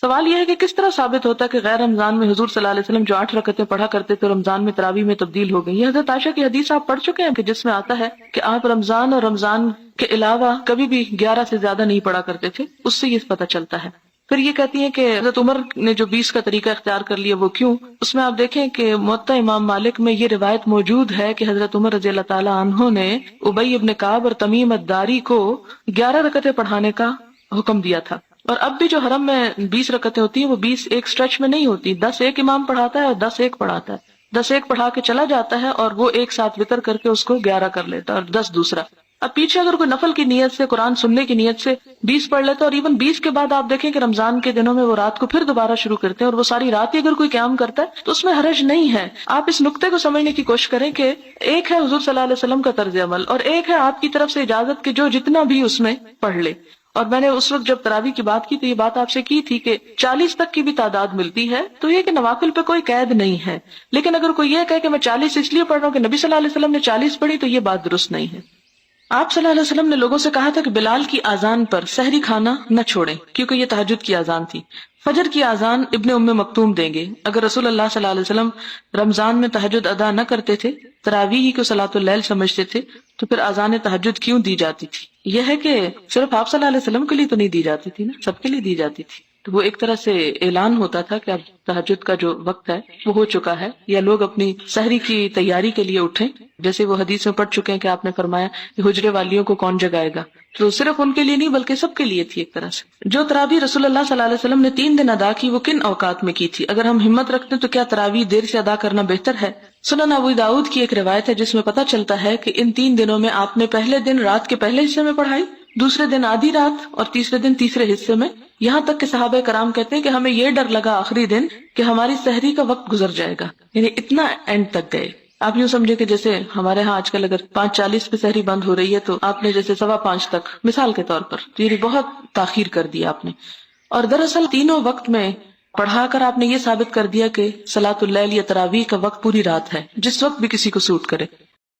سوال یہ ہے کہ کس طرح ثابت ہوتا ہے کہ غیر رمضان میں حضور صلی اللہ علیہ وسلم جو 8 رکعتیں پڑھا کرتے تھے رمضان میں تراویح میں تبدیل ہو گئی؟ یہ حضرت عائشہ کی حدیث آپ پڑھ چکے ہیں کہ جس میں آتا ہے کہ آپ رمضان اور رمضان کے علاوہ کبھی بھی 11 سے زیادہ نہیں پڑھا کرتے تھے، اس سے یہ پتہ چلتا ہے۔ پھر یہ کہتی ہیں کہ حضرت عمر نے جو 20 کا طریقہ اختیار کر لیا وہ کیوں؟ اس میں آپ دیکھیں کہ موطا امام مالک میں یہ روایت موجود ہے کہ حضرت عمر رضی اللہ تعالی عنہ نے ابی ابن کعب اور تمیم الداری کو 11 رکعتیں پڑھانے کا حکم دیا تھا۔ اور اب بھی جو حرم میں 20 رکعتیں ہوتی ہیں وہ 20 ایک سٹریچ میں نہیں ہوتی، 10 ایک امام پڑھاتا ہے اور 10 ایک پڑھاتا ہے، 10 ایک پڑھا کے چلا جاتا ہے اور وہ ایک ساتھ وتر کر کے اس کو 11 کر لیتا ہے اور 10 دوسرا۔ اب پیچھے اگر کوئی نفل کی نیت سے قرآن سننے کی نیت سے 20 پڑھ لیتا ہے، اور ایون 20 کے بعد آپ دیکھیں کہ رمضان کے دنوں میں وہ رات کو پھر دوبارہ شروع کرتے ہیں اور وہ ساری رات ہی اگر کوئی قیام کرتا ہے تو اس میں حرج نہیں ہے۔ آپ اس نقطے کو سمجھنے کی کوشش کریں کہ ایک ہے حضور صلی اللہ علیہ وسلم کا طرز عمل اور ایک ہے آپ کی طرف سے اجازت کہ جو جتنا بھی اس میں پڑھ لے۔ اور میں نے اس وقت جب تراویح کی بات کی تو یہ بات آپ سے کی تھی کہ 40 تک کی بھی تعداد ملتی ہے، تو یہ کہ نوافل پہ کوئی قید نہیں ہے۔ لیکن اگر کوئی یہ کہے کہ میں 40 اس لیے پڑھ رہا ہوں کہ نبی صلی اللہ علیہ وسلم نے 40 پڑھی، تو یہ بات درست نہیں ہے۔ آپ صلی اللہ علیہ وسلم نے لوگوں سے کہا تھا کہ بلال کی اذان پر سحری کھانا نہ چھوڑیں، کیونکہ یہ تہجد کی اذان تھی۔ فجر کی اذان ابن ام مکتوم دیں گے۔ اگر رسول اللہ صلی اللہ علیہ وسلم رمضان میں تہجد ادا نہ کرتے تھے، تراویح ہی کو صلاۃ اللیل سمجھتے تھے، تو پھر اذان تہجد کیوں دی جاتی تھی؟ یہ ہے کہ صرف آپ صلی اللہ علیہ وسلم کے لیے تو نہیں دی جاتی تھی نا، سب کے لیے دی جاتی تھی۔ تو وہ ایک طرح سے اعلان ہوتا تھا کہ اب تہجد کا جو وقت ہے وہ ہو چکا ہے، یا لوگ اپنی سحری کی تیاری کے لیے اٹھیں، جیسے وہ حدیث میں پڑھ چکے ہیں کہ آپ نے فرمایا کہ حجرے والیوں کو کون جگائے گا، تو صرف ان کے لیے نہیں بلکہ سب کے لیے تھی ایک طرح سے۔ جو تراویح رسول اللہ صلی اللہ علیہ وسلم نے 3 دن ادا کی وہ کن اوقات میں کی تھی؟ اگر ہم ہمت رکھتے تو کیا تراویح دیر سے ادا کرنا بہتر ہے؟ سنن ابو داؤد کی ایک روایت ہے جس میں پتہ چلتا ہے کہ ان 3 دنوں میں آپ نے پہلے دن رات کے پہلے حصے میں پڑھائی، دوسرے دن آدھی رات اور تیسرے دن تیسرے حصے میں، یہاں تک کہ صحابہ کرام کہتے ہیں کہ ہمیں یہ ڈر لگا آخری دن کہ ہماری سحری کا وقت گزر جائے گا، یعنی اتنا اینڈ تک گئے۔ آپ یوں سمجھے کہ جیسے ہمارے ہاں آج کل اگر 5:40 پہ سحری بند ہو رہی ہے تو آپ نے جیسے 5:15 تک مثال کے طور پر، یعنی بہت تاخیر کر دیا آپ نے۔ اور دراصل تینوں وقت میں پڑھا کر آپ نے یہ ثابت کر دیا کہ صلاۃ اللیل یا تراویح کا وقت پوری رات ہے، جس وقت بھی کسی کو سوٹ کرے۔